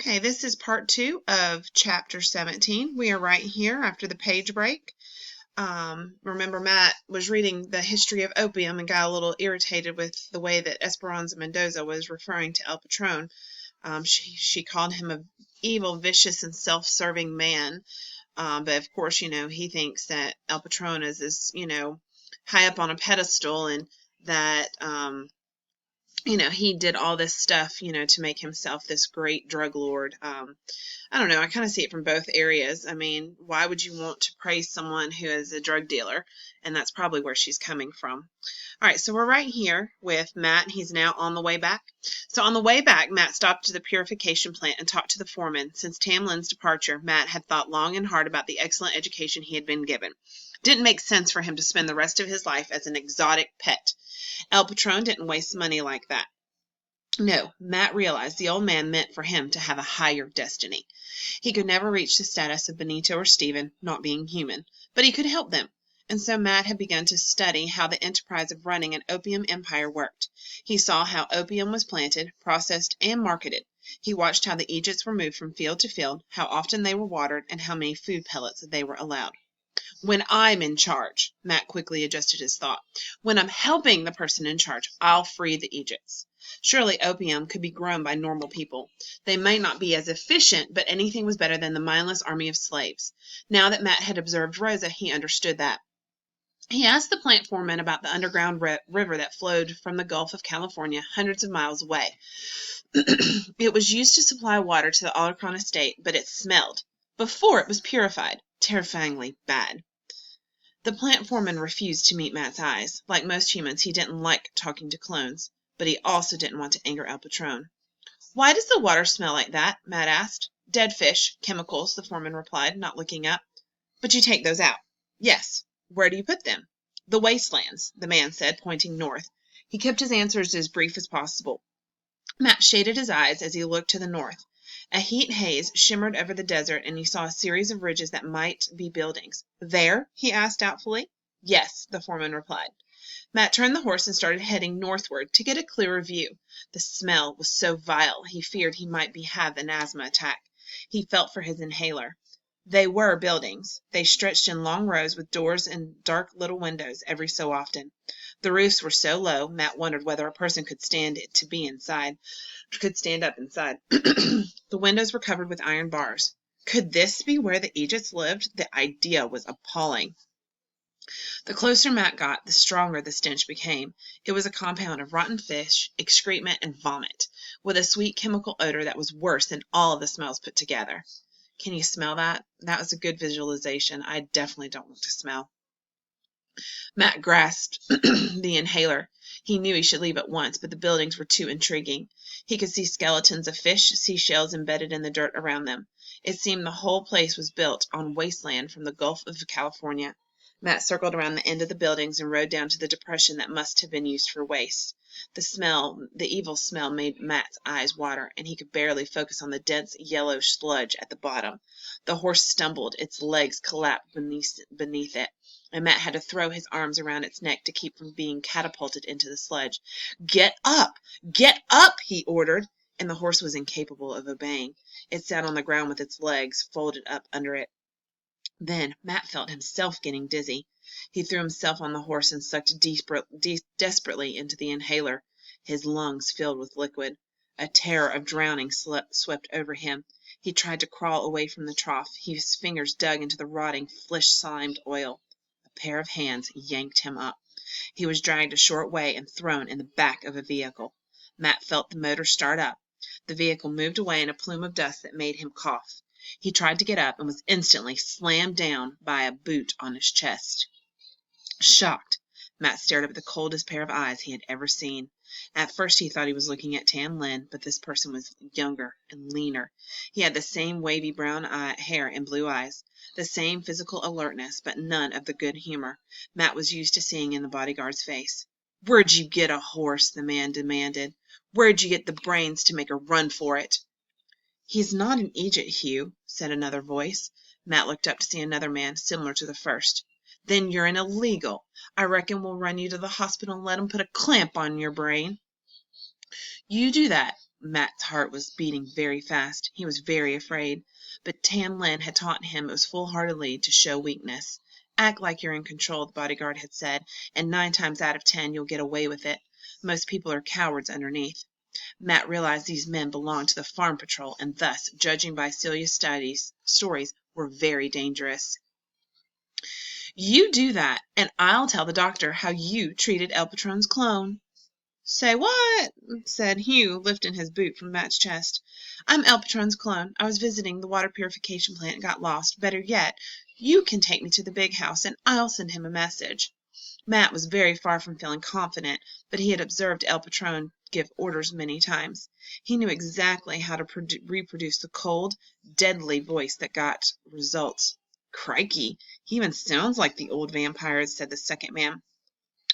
Okay, this is part 2 of chapter 17. We are right here after the page break. Remember, Matt was reading the history of opium and got a little irritated with the way that Esperanza Mendoza was referring to El Patron. She called him a evil, vicious, and self-serving man. But of course, he thinks that El Patron is this, high up on a pedestal, and that he did all this stuff, to make himself this great drug lord. I don't know. I kind of see it from both areas. I mean, why would you want to praise someone who is a drug dealer? And that's probably where she's coming from. All right, so we're right here with Matt. He's now on the way back. So on the way back, Matt stopped at the purification plant and talked to the foreman. Since Tam Lin's departure, Matt had thought long and hard about the excellent education he had been given. Didn't make sense for him to spend the rest of his life as an exotic pet. El Patron didn't waste money like that. No, Matt realized the old man meant for him to have a higher destiny. He could never reach the status of Benito or Stephen, not being human, but he could help them. And so Matt had begun to study how the enterprise of running an opium empire worked. He saw how opium was planted, processed, and marketed. He watched how the Egypts were moved from field to field, how often they were watered, and how many food pellets they were allowed. When I'm in charge, Matt quickly adjusted his thought. When I'm helping the person in charge, I'll free the Egypts. Surely opium could be grown by normal people. They may not be as efficient, but anything was better than the mindless army of slaves. Now that Matt had observed Rosa, he understood that. He asked the plant foreman about the underground river that flowed from the Gulf of California hundreds of miles away. It was used to supply water to the Alarcon estate, but it smelled. Before it was purified. Terrifyingly bad. The plant foreman refused to meet Matt's eyes. Like most humans, he didn't like talking to clones, but he also didn't want to anger El Patron. Why does the water smell like that? Matt asked. Dead fish, chemicals, the foreman replied, not looking up. But you take those out. Yes. Where do you put them? The wastelands, the man said, pointing north. He kept his answers as brief as possible. Matt shaded his eyes as he looked to the north. A heat haze shimmered over the desert, and he saw a series of ridges that might be buildings. There? He asked doubtfully. Yes, the foreman replied. Matt turned the horse and started heading northward to get a clearer view. The smell was so vile he feared he might have an asthma attack. He felt for his inhaler. They were buildings. They stretched in long rows with doors and dark little windows every so often. The roofs were so low, Matt wondered whether a person could stand up inside. The windows were covered with iron bars. Could this be where the Egypts lived? The idea was appalling. The closer Matt got, the stronger the stench became. It was a compound of rotten fish, excrement, and vomit, with a sweet chemical odor that was worse than all of the smells put together. Can you smell that? That was a good visualization. I definitely don't want to smell. Matt grasped the inhaler. He knew he should leave at once, but the buildings were too intriguing. He could see skeletons of fish, seashells embedded in the dirt around them. It seemed the whole place was built on wasteland from the Gulf of California. Matt circled around the end of the buildings and rode down to the depression that must have been used for waste. The evil smell made Matt's eyes water, and he could barely focus on the dense yellow sludge at the bottom. The horse stumbled, its legs collapsed beneath it, and Matt had to throw his arms around its neck to keep from being catapulted into the sludge. Get up! Get up! He ordered, and the horse was incapable of obeying. It sat on the ground with its legs folded up under it. Then Matt felt himself getting dizzy. He threw himself on the horse and sucked desperately into the inhaler. His lungs filled with liquid. A terror of drowning swept over him. He tried to crawl away from the trough. His fingers dug into the rotting, flesh-slimed oil. A pair of hands yanked him up. He was dragged a short way and thrown in the back of a vehicle. Matt felt the motor start up. The vehicle moved away in a plume of dust that made him cough. He tried to get up and was instantly slammed down by a boot on his chest. Shocked, Matt stared up at the coldest pair of eyes he had ever seen. At first he thought he was looking at Tam Lin, but this person was younger and leaner. He had the same wavy brown hair and blue eyes, the same physical alertness, but none of the good humor Matt was used to seeing in the bodyguard's face. "Where'd you get a horse?" the man demanded. "Where'd you get the brains to make a run for it?" "He's not an Egypt, Hugh," said another voice. Matt looked up to see another man, similar to the first. "Then you're an illegal. I reckon we'll run you to the hospital and let 'em put a clamp on your brain." "You do that. Matt's heart was beating very fast. He was very afraid. But Tam Lin had taught him it was foolhardily to show weakness. Act like you're in control, the bodyguard had said, and 9 times out of 10 you'll get away with it. Most people are cowards underneath. Matt realized these men belonged to the farm patrol and thus, judging by Celia's stories, were very dangerous. You do that, and I'll tell the doctor how you treated El Patron's clone. Say what? Said Hugh, lifting his boot from Matt's chest. I'm El Patron's clone. I was visiting the water purification plant and got lost. Better yet, you can take me to the big house and I'll send him a message. Matt was very far from feeling confident, but he had observed El Patron give orders many times. He knew exactly how to reproduce the cold, deadly voice that got results. Crikey, he even sounds like the old vampires, said the second man.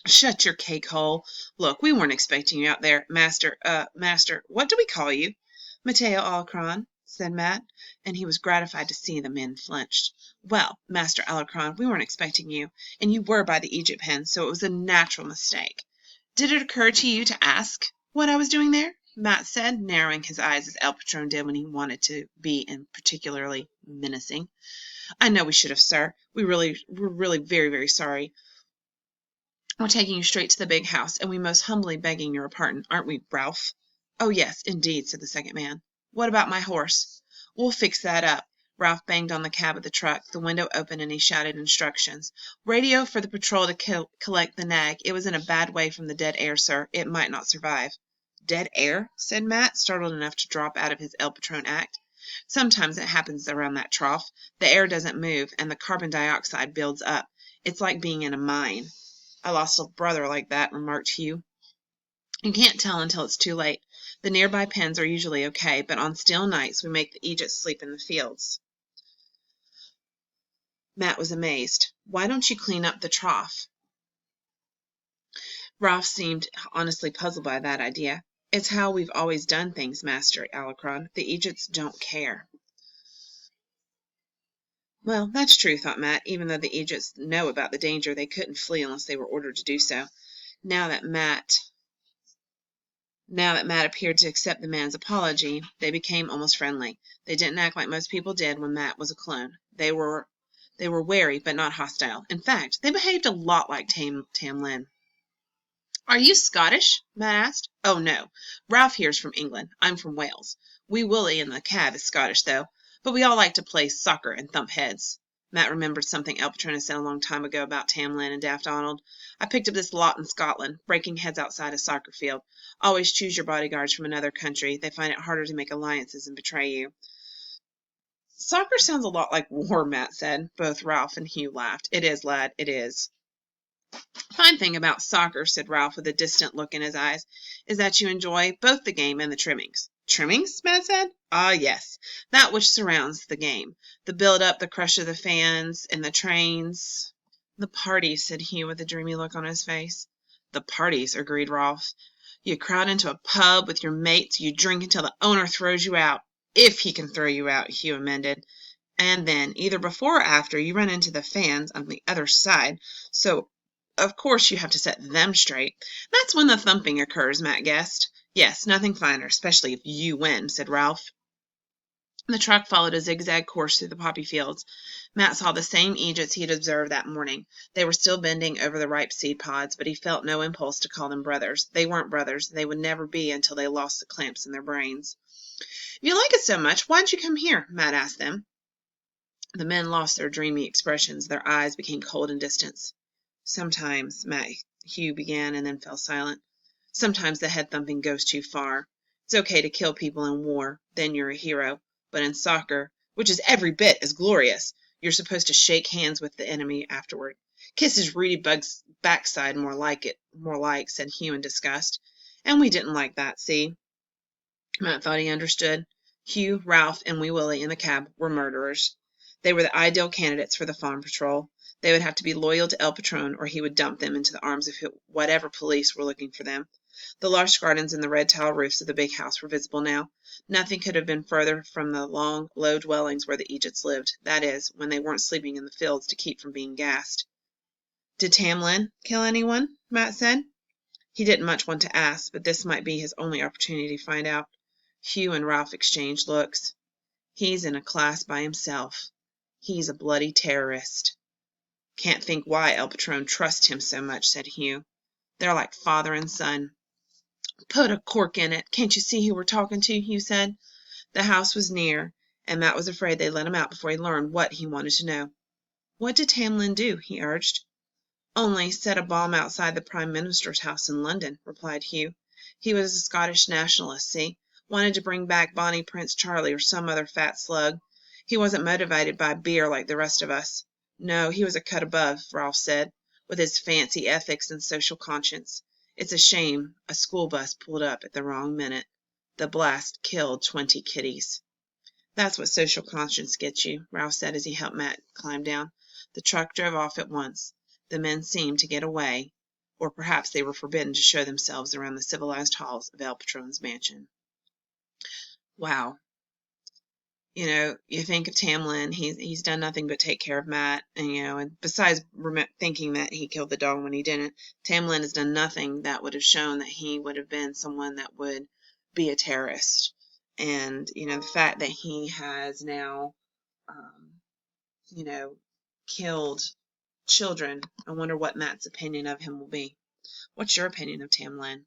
Shut your cake hole. Look, we weren't expecting you out there. Master, what do we call you? Mateo Alarcon, said Matt, and he was gratified to see the men flinched. Well, Master Alarcon, we weren't expecting you, and you were by the Egypt pen, so it was a natural mistake. Did it occur to you to ask what I was doing there? Matt said, narrowing his eyes as El Patron did when he wanted to be particularly menacing. I know we should have, sir. We're really very, very sorry. We're taking you straight to the big house, and we most humbly begging your pardon, aren't we, Ralph? Oh, yes, indeed, said the second man. What about my horse? We'll fix that up. Ralph banged on the cab of the truck. The window opened, and he shouted instructions. Radio for the patrol to collect the nag. It was in a bad way from the dead air, sir. It might not survive. Dead air? Said Matt, startled enough to drop out of his El Patron act. Sometimes it happens around that trough. The air doesn't move, and the carbon dioxide builds up. It's like being in a mine. I lost a brother like that, remarked Hugh. You can't tell until it's too late. The nearby pens are usually okay, but on still nights we make the Egypts sleep in the fields. Matt was amazed. Why don't you clean up the trough? Ralph seemed honestly puzzled by that idea. It's how we've always done things, Master Alarcon. The Egypts don't care. Well, that's true, thought Matt. Even though the Egypts know about the danger, they couldn't flee unless they were ordered to do so. Now that Matt appeared to accept the man's apology, they became almost friendly. They didn't act like most people did when Matt was a clone. They were wary, but not hostile. In fact, they behaved a lot like Tam Lin. Are you Scottish? Matt asked. Oh, no. Ralph here's from England. I'm from Wales. Wee Willie in the cab is Scottish, though. But we all like to play soccer and thump heads. Matt remembered something El Patron had said a long time ago about Tam Lin and Daft Donald. I picked up this lot in Scotland, breaking heads outside a soccer field. Always choose your bodyguards from another country. They find it harder to make alliances and betray you. Soccer sounds a lot like war, Matt said. Both Ralph and Hugh laughed. It is, lad, it is. Fine thing about soccer, said Ralph with a distant look in his eyes, is that you enjoy both the game and the trimmings. Trimmings? Matt said. Ah, yes. That which surrounds the game. The build-up, the crush of the fans, and the trains. The parties, said Hugh with a dreamy look on his face. The parties, agreed Ralph. You crowd into a pub with your mates, you drink until the owner throws you out. If he can throw you out, Hugh amended. And then, either before or after, you run into the fans on the other side, so of course you have to set them straight. That's when the thumping occurs, Matt guessed. Yes, nothing finer, especially if you win, said Ralph. The truck followed a zigzag course through the poppy fields. Matt saw the same Egypts he had observed that morning. They were still bending over the ripe seed pods, but he felt no impulse to call them brothers. They weren't brothers. They would never be until they lost the clamps in their brains. If you like it so much, why don't you come here? Matt asked them. The men lost their dreamy expressions. Their eyes became cold and distant. Sometimes, Hugh began and then fell silent. Sometimes the head thumping goes too far. It's okay to kill people in war, then you're a hero. But in soccer, which is every bit as glorious, you're supposed to shake hands with the enemy afterward. Kiss his Rudy Bug's backside more like, said Hugh in disgust. And we didn't like that, see? Matt thought he understood. Hugh, Ralph, and Wee Willie in the cab were murderers. They were the ideal candidates for the farm patrol. They would have to be loyal to El Patron, or he would dump them into the arms of whatever police were looking for them. The lush gardens and the red tile roofs of the big house were visible now. Nothing could have been further from the long, low dwellings where the Egypts lived, that is, when they weren't sleeping in the fields to keep from being gassed. Did Tam Lin kill anyone? Matt said. He didn't much want to ask, but this might be his only opportunity to find out. Hugh and Ralph exchanged looks. He's in a class by himself. He's a bloody terrorist. Can't think why El Patron trusts him so much, said Hugh. They're like father and son. Put a cork in it. Can't you see who we're talking to? Hugh said. The house was near, and Matt was afraid they'd let him out before he learned what he wanted to know. What did Tamlin do? He urged. Only set a bomb outside the Prime Minister's house in London, replied Hugh. He was a Scottish nationalist, see? Wanted to bring back Bonnie Prince Charlie or some other fat slug. He wasn't motivated by beer like the rest of us. No, he was a cut above, Ralph said, with his fancy ethics and social conscience. It's a shame a school bus pulled up at the wrong minute. The blast killed 20 kiddies. That's what social conscience gets you, Ralph said as he helped Matt climb down. The truck drove off at once. The men seemed to get away, or perhaps they were forbidden to show themselves around the civilized halls of El Patron's mansion. Wow. You think of Tamlin, he's done nothing but take care of Matt, and besides thinking that he killed the dog when he didn't, Tamlin has done nothing that would have shown that he would have been someone that would be a terrorist. And, the fact that he has now, killed children, I wonder what Matt's opinion of him will be. What's your opinion of Tamlin?